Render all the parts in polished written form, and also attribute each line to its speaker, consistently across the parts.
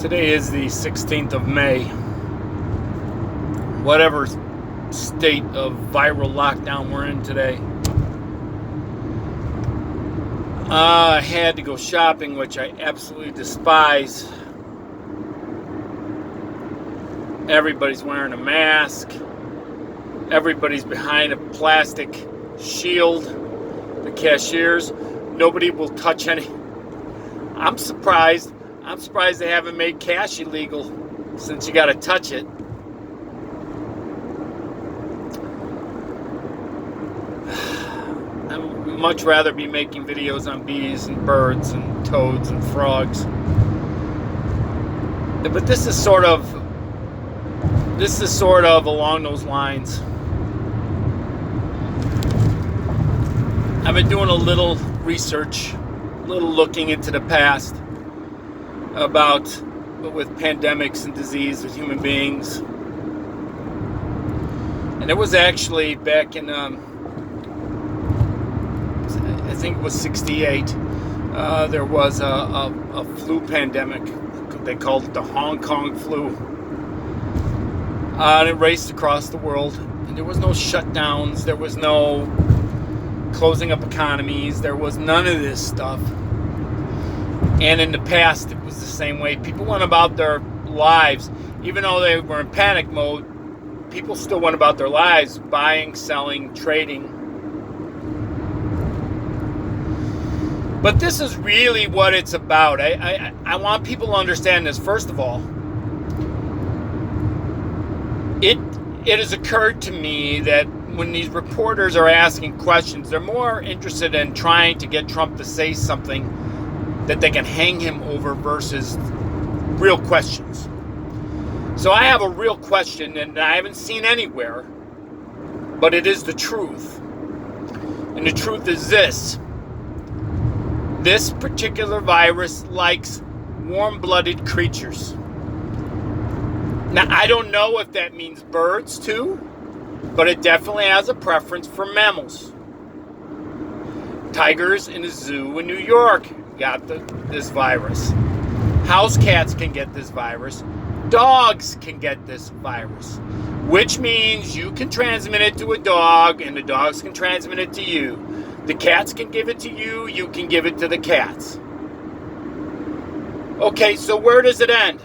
Speaker 1: Today is the 16th of May. Whatever state of viral lockdown we're in today. I had to go shopping, which I absolutely despise. Everybody's wearing a mask. Everybody's behind a plastic shield. The cashiers, nobody will touch any. I'm surprised they haven't made cash illegal since you got to touch it. I'd much rather be making videos on bees and birds and toads and frogs. But this is sort of along those lines. I've been doing a little research, a little looking into the past about with pandemics and disease with human beings. And it was actually back in, I think it was 68, there was a flu pandemic. They called it the Hong Kong flu. And it raced across the world. And there was no shutdowns. There was no closing up economies. There was none of this stuff. And in the past, it was the same way. People went about their lives. Even though they were in panic mode, people still went about their lives, buying, selling, trading. But this is really what it's about. I want people to understand this. First of all, it has occurred to me that when these reporters are asking questions, they're more interested in trying to get Trump to say something that they can hang him over versus real questions. So I have a real question, and I haven't seen anywhere, but it is the truth. And the truth is this. This particular virus likes warm-blooded creatures. Now, I don't know if that means birds too, but it definitely has a preference for mammals. Tigers in a zoo in New York got this virus. House cats can get this virus. Dogs can get this virus, which means you can transmit it to a dog and the dogs can transmit it to you. The cats can give it to you, you can give it to the cats. Okay, so where does it end?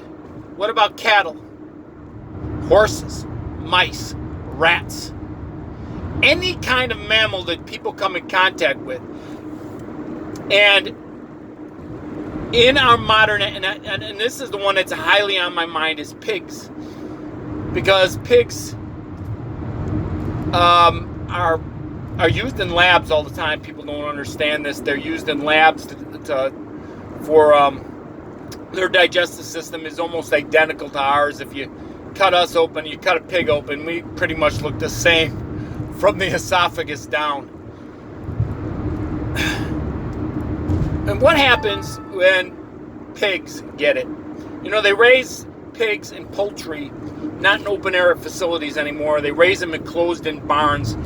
Speaker 1: What about cattle? Horses, mice, rats, any kind of mammal that people come in contact with. And in our modern, and this is the one that's highly on my mind, is pigs. Because pigs are used in labs all the time. People don't understand this. They're used in labs for their digestive system is almost identical to ours. If you cut us open, you cut a pig open, we pretty much look the same from the esophagus down. And what happens when pigs get it? You know, they raise pigs in poultry, not in open air facilities anymore. They raise them enclosed in barns.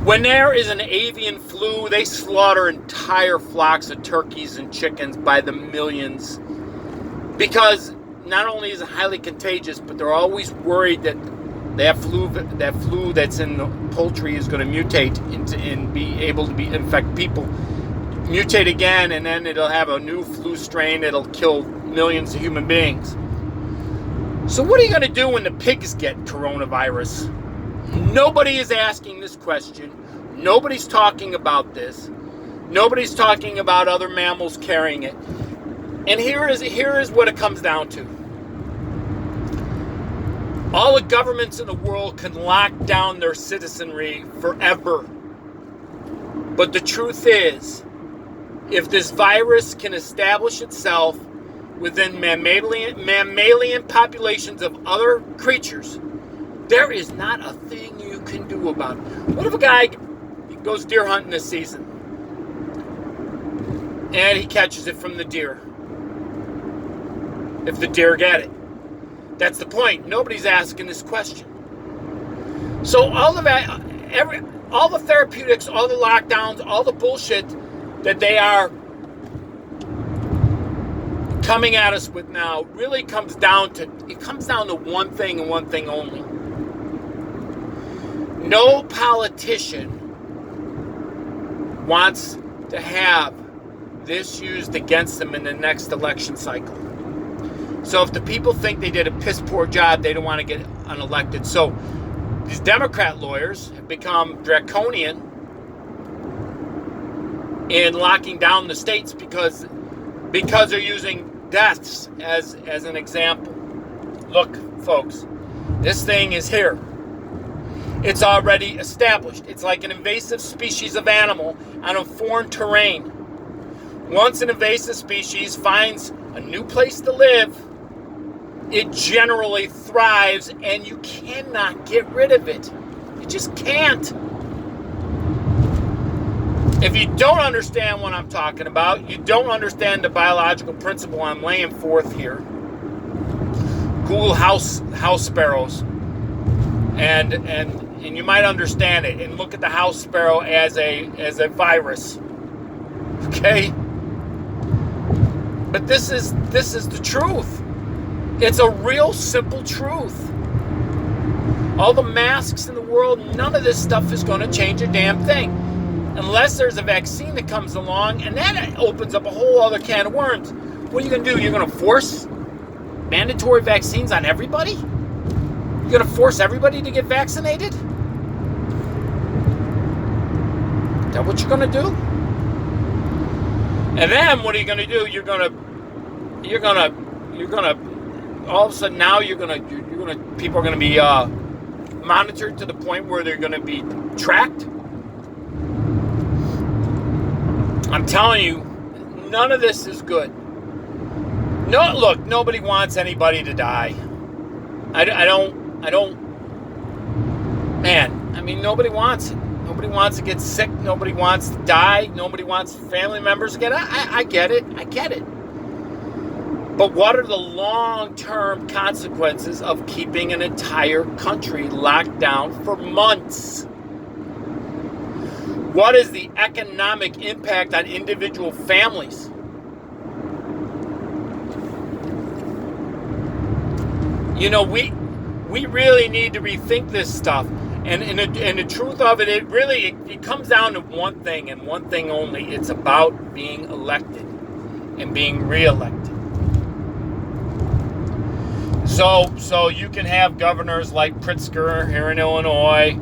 Speaker 1: When there is an avian flu, they slaughter entire flocks of turkeys and chickens by the millions. Because not only is it highly contagious, but they're always worried that that flu that's in the poultry is going to mutate and be able to infect people. Mutate again, and then it'll have a new flu strain that'll kill millions of human beings. So what are you going to do when the pigs get coronavirus? Nobody is asking this question. Nobody's talking about this. Nobody's talking about other mammals carrying it. And here is what it comes down to. All the governments in the world can lock down their citizenry forever. But the truth is, if this virus can establish itself within mammalian populations of other creatures, there is not a thing you can do about it. What if a guy goes deer hunting this season and he catches it from the deer? If the deer get it. That's the point. Nobody's asking this question. So all the therapeutics, all the lockdowns, all the bullshit that they are coming at us with now really comes down to one thing and one thing only. No politician wants to have this used against them in the next election cycle. So if the people think they did a piss poor job, they don't want to get unelected. So these Democrat lawyers have become draconian in locking down the states because they're using deaths as an example. Look, folks, this thing is here. It's already established. It's like an invasive species of animal on a foreign terrain. Once an invasive species finds a new place to live, it generally thrives, and you cannot get rid of it. You just can't. If you don't understand what I'm talking about, you don't understand the biological principle I'm laying forth here. Google house sparrows, and you might understand it. And look at the house sparrow as a virus. Okay? But this is the truth. It's a real simple truth. All the masks in the world, none of this stuff is going to change a damn thing. Unless there's a vaccine that comes along, and that opens up a whole other can of worms. What are you going to do? You're going to force mandatory vaccines on everybody? You're going to force everybody to get vaccinated? Is that what you're going to do? And then what are you going to do? You're going to all of a sudden now people are going to be monitored to the point where they're going to be tracked. I'm telling you, none of this is good. No, look, nobody wants anybody to die. I don't, man, I mean, nobody wants it. Nobody wants to get sick. Nobody wants to die. Nobody wants family members to get it. I get it. But what are the long-term consequences of keeping an entire country locked down for months? What is the economic impact on individual families? You know, we really need to rethink this stuff. And the truth of it, it comes down to one thing and one thing only. It's about being elected and being reelected. So you can have governors like Pritzker here in Illinois,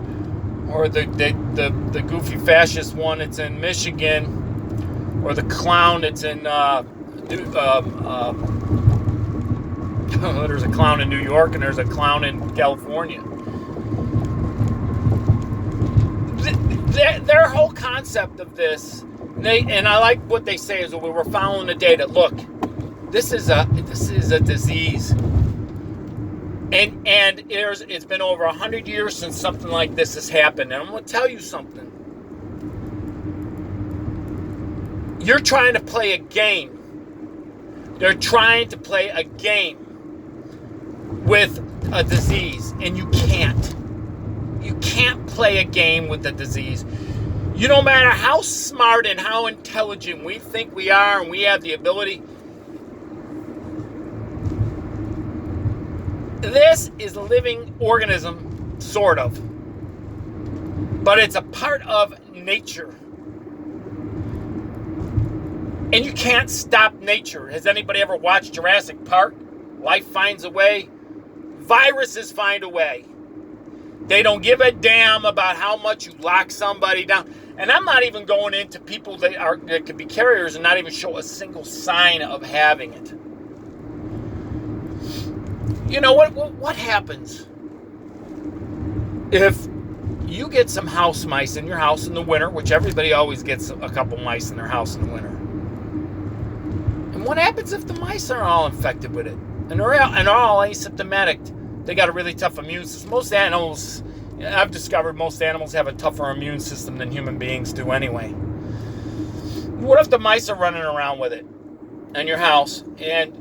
Speaker 1: or the goofy fascist one that's in Michigan, or the clown that's in there's a clown in New York and there's a clown in California. Their whole concept of this, and I like what they say is, well, we're following the data. Look, this is a disease, and it's been over 100 years since something like this has happened. And I'm going to tell you something. You're trying to play a game. They're trying to play a game with a disease, and you can't. You can't play a game with the disease. You, no matter how smart and how intelligent we think we are and we have the ability, this is a living organism, sort of. But it's a part of nature. And you can't stop nature. Has anybody ever watched Jurassic Park? Life finds a way. Viruses find a way. They don't give a damn about how much you lock somebody down. And I'm not even going into people that could be carriers and not even show a single sign of having it. You know what happens if you get some house mice in your house in the winter, which everybody always gets a couple mice in their house in the winter. And what happens if the mice are all infected with it? And they're all asymptomatic. They got a really tough immune system. Most animals, I've discovered most animals have a tougher immune system than human beings do anyway. What if the mice are running around with it in your house, and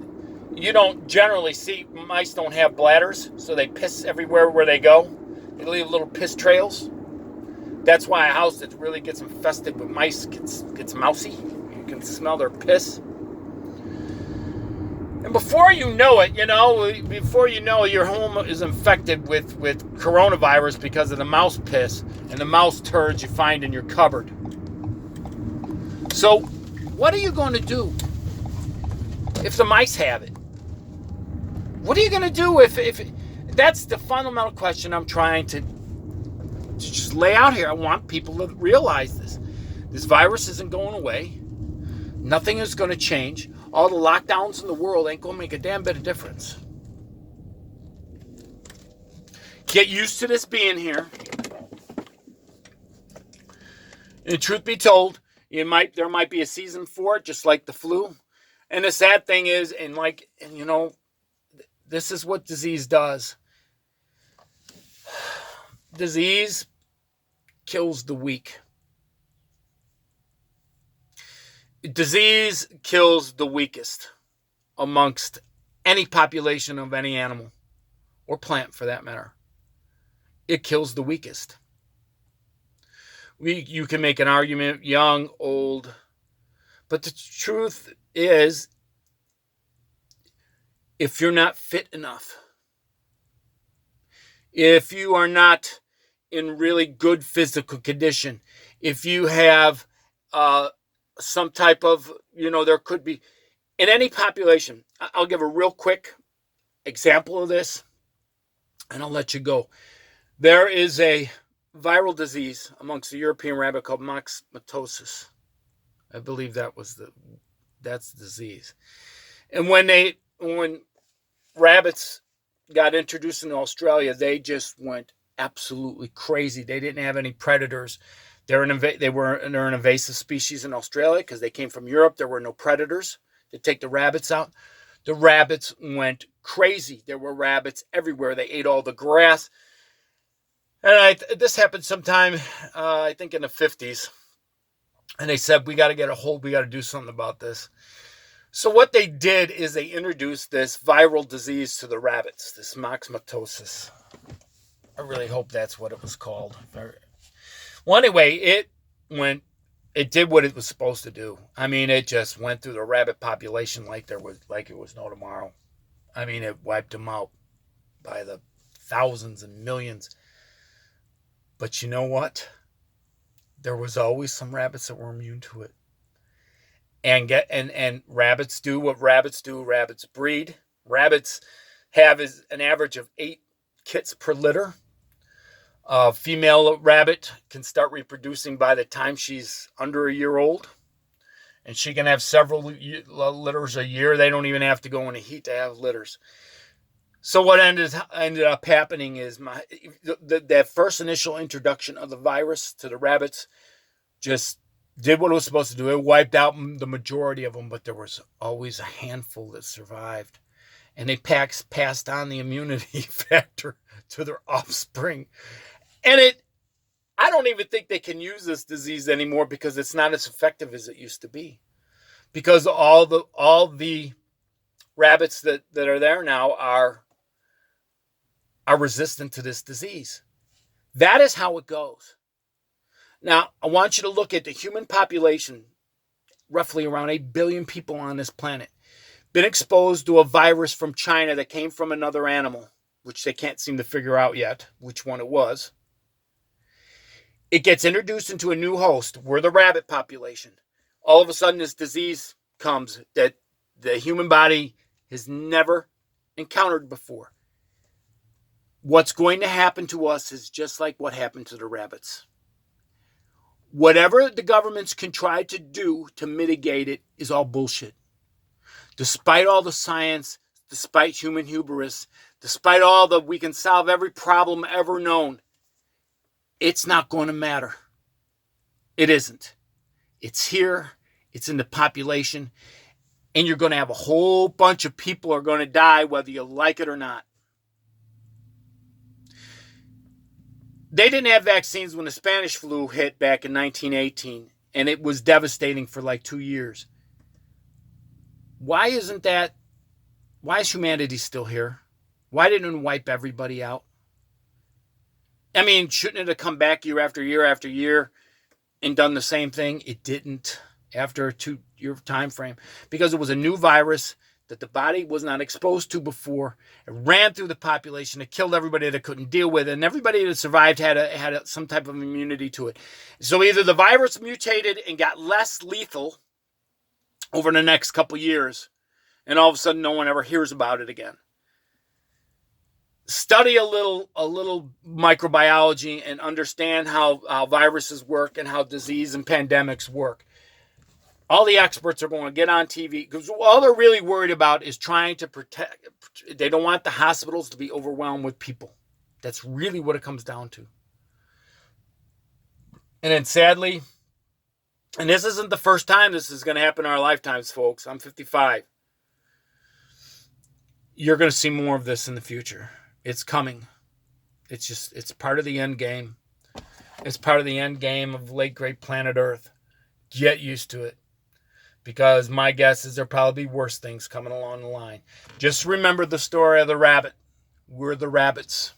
Speaker 1: you don't generally see, mice don't have bladders, so they piss everywhere where they go. They leave little piss trails. That's why a house that really gets infested with mice gets mousy. You can smell their piss. And before you know it, your home is infected with coronavirus because of the mouse piss and the mouse turds you find in your cupboard. So, what are you going to do if the mice have it? What are you going to do if that's the fundamental question I'm trying to just lay out here. I want people to realize this. This virus isn't going away. Nothing is going to change. All the lockdowns in the world ain't going to make a damn bit of difference. Get used to this being here. And truth be told, there might be a season for it, just like the flu. And the sad thing is, this is what disease does. Disease kills the weak. Disease kills the weakest amongst any population of any animal or plant for that matter. It kills the weakest. You can make an argument, young, old, but the truth is, if you're not fit enough, if you are not in really good physical condition, if you have some type of, there could be, in any population, I'll give a real quick example of this, and I'll let you go. There is a viral disease amongst the European rabbit called myxomatosis. I believe that's the disease. And when rabbits got introduced in Australia, they just went absolutely crazy. They didn't have any predators. They're an invasive species in Australia because they came from Europe. There were no predators to take the rabbits out. The rabbits went crazy. There were rabbits everywhere. They ate all the grass. And this happened sometime, I think in the 50s. And they said, we got to do something about this. So what they did is they introduced this viral disease to the rabbits, this myxomatosis. I really hope that's what it was called. Well, anyway, it did what it was supposed to do. I mean, it just went through the rabbit population like it was no tomorrow. I mean, it wiped them out by the thousands and millions. But you know what? There was always some rabbits that were immune to it. And rabbits do what rabbits do. Rabbits breed. Rabbits have an average of 8 kits per litter. A female rabbit can start reproducing by the time she's under a year old. And she can have several litters a year. They don't even have to go in a heat to have litters. So what ended up happening is that first initial introduction of the virus to the rabbits just did what it was supposed to do. It wiped out the majority of them, but there was always a handful that survived. And they passed on the immunity factor to their offspring. And I don't even think they can use this disease anymore because it's not as effective as it used to be. Because all the rabbits that are there now are resistant to this disease. That is how it goes. Now, I want you to look at the human population, roughly around 8 billion people on this planet, been exposed to a virus from China that came from another animal, which they can't seem to figure out yet which one it was. It gets introduced into a new host. We're the rabbit population. All of a sudden, this disease comes that the human body has never encountered before. What's going to happen to us is just like what happened to the rabbits. Whatever the governments can try to do to mitigate it is all bullshit. Despite all the science, despite human hubris, despite all the we can solve every problem ever known, it's not going to matter. It isn't. It's here. It's in the population. And you're going to have a whole bunch of people are going to die whether you like it or not. They didn't have vaccines when the Spanish flu hit back in 1918, and it was devastating for like 2 years. Why is humanity still here? Why didn't it wipe everybody out? I mean, shouldn't it have come back year after year after year and done the same thing? It didn't after a 2-year time frame because it was a new virus that the body was not exposed to before. It ran through the population. It killed everybody that couldn't deal with it. And everybody that survived had some type of immunity to it. So either the virus mutated and got less lethal over the next couple years, and all of a sudden no one ever hears about it again. Study a little microbiology and understand how viruses work and how disease and pandemics work. All the experts are going to get on TV because all they're really worried about is trying to protect. They don't want the hospitals to be overwhelmed with people. That's really what it comes down to. And then sadly, and this isn't the first time this is going to happen in our lifetimes, folks. I'm 55. You're going to see more of this in the future. It's coming. It's part of the end game. It's part of the end game of late great planet Earth. Get used to it. Because my guess is there'll probably be worse things coming along the line. Just remember the story of the rabbit. We're the rabbits.